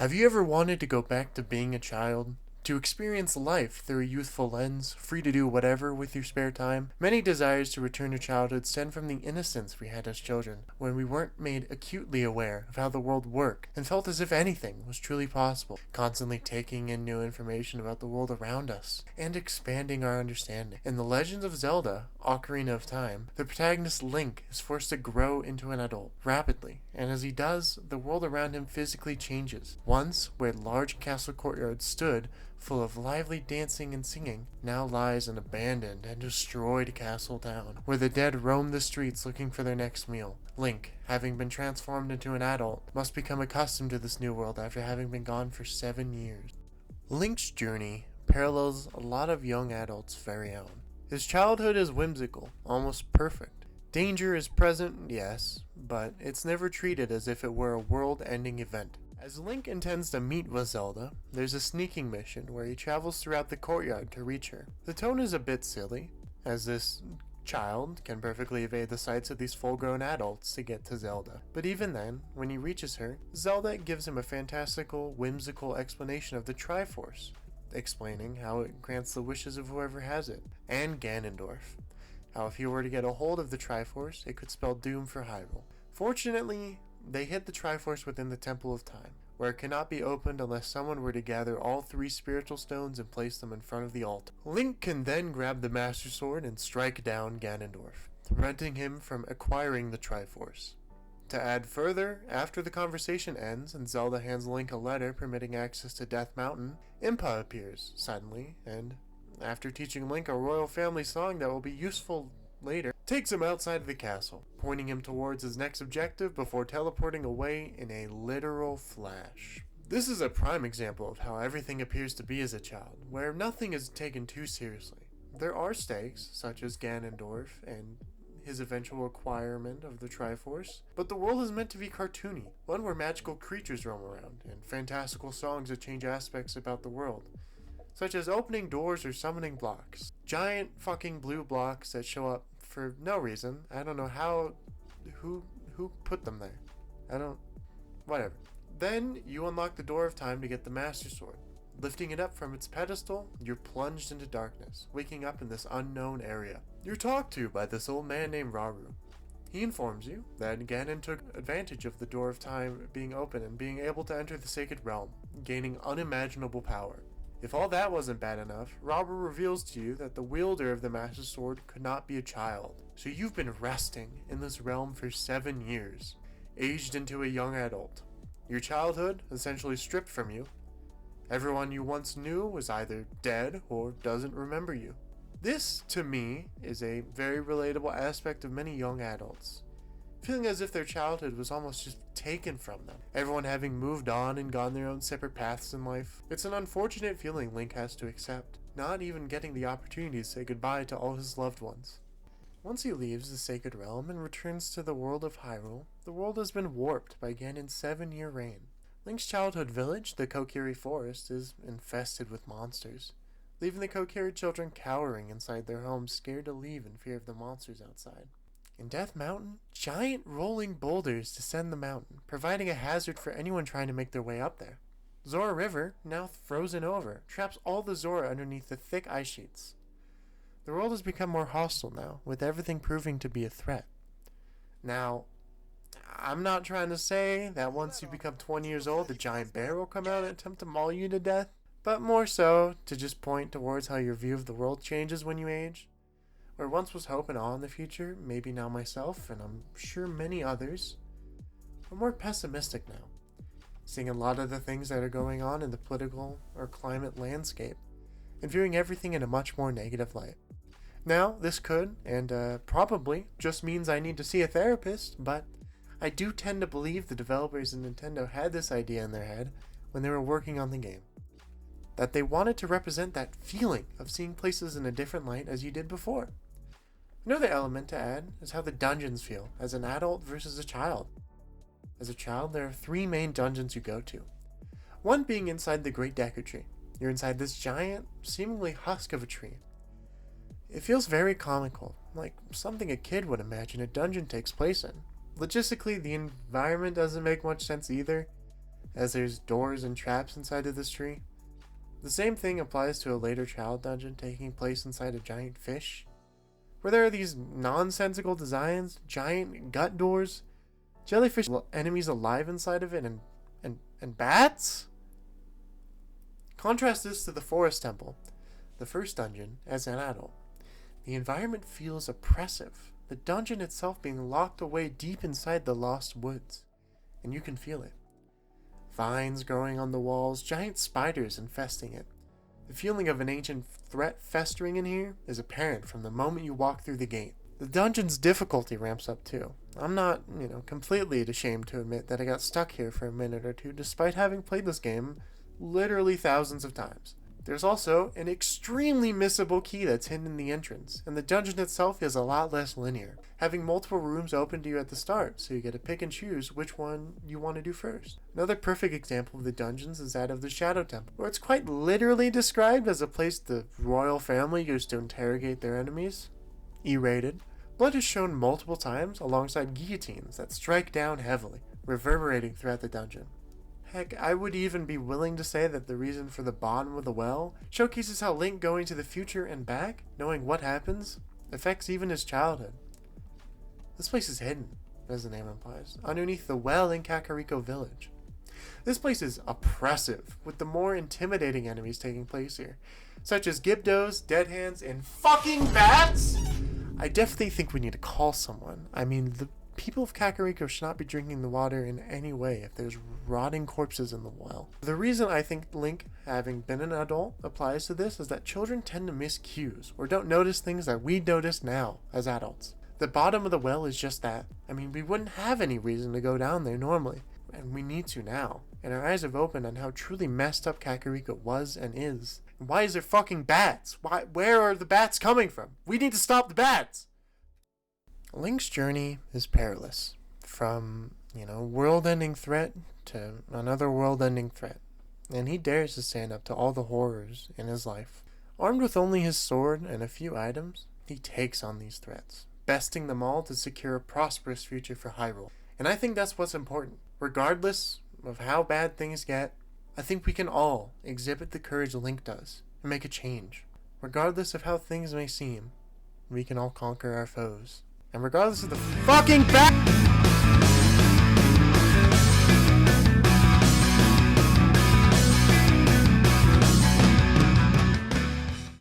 Have you ever wanted to go back to being a child? To experience life through a youthful lens, free to do whatever with your spare time? Many desires to return to childhood stem from the innocence we had as children, when we weren't made acutely aware of how the world worked and felt as if anything was truly possible, constantly taking in new information about the world around us and expanding our understanding. In The Legend of Zelda: Ocarina of Time, the protagonist Link is forced to grow into an adult rapidly, and as he does, the world around him physically changes. Once, where large castle courtyards stood, full of lively dancing and singing, now lies an abandoned and destroyed castle town, where the dead roam the streets looking for their next meal. Link, having been transformed into an adult, must become accustomed to this new world after having been gone for 7 years. Link's journey parallels a lot of young adults' very own. His childhood is whimsical, almost perfect. Danger is present, yes, but it's never treated as if it were a world-ending event. As Link intends to meet with Zelda, there's a sneaking mission where he travels throughout the courtyard to reach her. The tone is a bit silly, as this child can perfectly evade the sights of these full-grown adults to get to Zelda. But even then, when he reaches her, Zelda gives him a fantastical, whimsical explanation of the Triforce, explaining how it grants the wishes of whoever has it, and Ganondorf, how if he were to get a hold of the Triforce, it could spell doom for Hyrule. Fortunately, they hid the Triforce within the Temple of Time, where it cannot be opened unless someone were to gather all 3 spiritual stones and place them in front of the altar. Link can then grab the Master Sword and strike down Ganondorf, preventing him from acquiring the Triforce. To add further, after the conversation ends and Zelda hands Link a letter permitting access to Death Mountain, Impa appears suddenly, and after teaching Link a royal family song that will be useful later, takes him outside of the castle, pointing him towards his next objective before teleporting away in a literal flash. This is a prime example of how everything appears to be as a child, where nothing is taken too seriously. There are stakes, such as Ganondorf and his eventual acquirement of the Triforce, but the world is meant to be cartoony, one where magical creatures roam around, and fantastical songs that change aspects about the world, such as opening doors or summoning blocks. Giant fucking blue blocks that show up for no reason. I don't know who put them there. Whatever. Then you unlock the Door of Time to get the Master Sword. Lifting it up from its pedestal, you're plunged into darkness, waking up in this unknown area. You're talked to by this old man named Rauru. He informs you that Ganon took advantage of the Door of Time being open and being able to enter the Sacred Realm, gaining unimaginable power. If all that wasn't bad enough, Rauru reveals to you that the wielder of the Master Sword could not be a child. So you've been resting in this realm for 7 years, aged into a young adult. Your childhood essentially stripped from you. Everyone you once knew was either dead or doesn't remember you. This, to me, is a very relatable aspect of many young adults, feeling as if their childhood was almost just taken from them, everyone having moved on and gone their own separate paths in life. It's an unfortunate feeling Link has to accept, not even getting the opportunity to say goodbye to all his loved ones. Once he leaves the Sacred Realm and returns to the world of Hyrule, the world has been warped by Ganon's 7-year reign. Link's childhood village, the Kokiri Forest, is infested with monsters, leaving the Kokiri children cowering inside their homes, scared to leave in fear of the monsters outside. In Death Mountain, giant rolling boulders descend the mountain, providing a hazard for anyone trying to make their way up there. Zora River, now frozen over, traps all the Zora underneath the thick ice sheets. The world has become more hostile now, with everything proving to be a threat. Now, I'm not trying to say that once you become 20 years old, a giant bear will come out and attempt to maul you to death, but more so to just point towards how your view of the world changes when you age. Where once was hope and awe in the future, maybe now myself, and I'm sure many others, are more pessimistic now, seeing a lot of the things that are going on in the political or climate landscape, and viewing everything in a much more negative light. Now, this could, and probably, just means I need to see a therapist, but I do tend to believe the developers in Nintendo had this idea in their head when they were working on the game. That they wanted to represent that feeling of seeing places in a different light as you did before. Another element to add is how the dungeons feel as an adult versus a child. As a child, there are 3 main dungeons you go to. One being inside the Great Deku Tree. You're inside this giant, seemingly husk of a tree. It feels very comical, like something a kid would imagine a dungeon takes place in. Logistically, the environment doesn't make much sense either. as there's doors and traps inside of this tree. The same thing applies to a later child dungeon taking place inside a giant fish, where there are these nonsensical designs, giant gut doors, jellyfish enemies alive inside of it, and bats? Contrast this to the Forest Temple, the first dungeon, as an adult. The environment feels oppressive, the dungeon itself being locked away deep inside the lost woods, and you can feel it. Vines growing on the walls, giant spiders infesting it. The feeling of an ancient threat festering in here is apparent from the moment you walk through the gate. The dungeon's difficulty ramps up too. I'm not, completely ashamed to admit that I got stuck here for a minute or two despite having played this game literally thousands of times. There's also an extremely missable key that's hidden in the entrance, and the dungeon itself is a lot less linear, having multiple rooms open to you at the start, so you get to pick and choose which one you want to do first. Another perfect example of the dungeons is that of the Shadow Temple, where it's quite literally described as a place the royal family used to interrogate their enemies. E-rated. Blood is shown multiple times alongside guillotines that strike down heavily, reverberating throughout the dungeon. Heck, I would even be willing to say that the reason for the bottom of the well showcases how Link going to the future and back, knowing what happens, affects even his childhood. This place is hidden, as the name implies, underneath the well in Kakariko Village. This place is oppressive, with the more intimidating enemies taking place here, such as Gibdos, Dead Hands, and fucking bats! I definitely think we need to call someone. I mean, the people of Kakariko should not be drinking the water in any way if there's rotting corpses in the well. The reason I think Link, having been an adult, applies to this is that children tend to miss cues, or don't notice things that we notice now as adults. The bottom of the well is just that. I mean, we wouldn't have any reason to go down there normally, and we need to now. And our eyes have opened on how truly messed up Kakariko was and is. And why is there fucking bats? Where are the bats coming from? We need to stop the bats! Link's journey is perilous. From, world-ending threat to another world-ending threat. And he dares to stand up to all the horrors in his life. Armed with only his sword and a few items, he takes on these threats, besting them all to secure a prosperous future for Hyrule. And I think that's what's important. Regardless of how bad things get, I think we can all exhibit the courage Link does and make a change. Regardless of how things may seem, we can all conquer our foes. And regardless of the fucking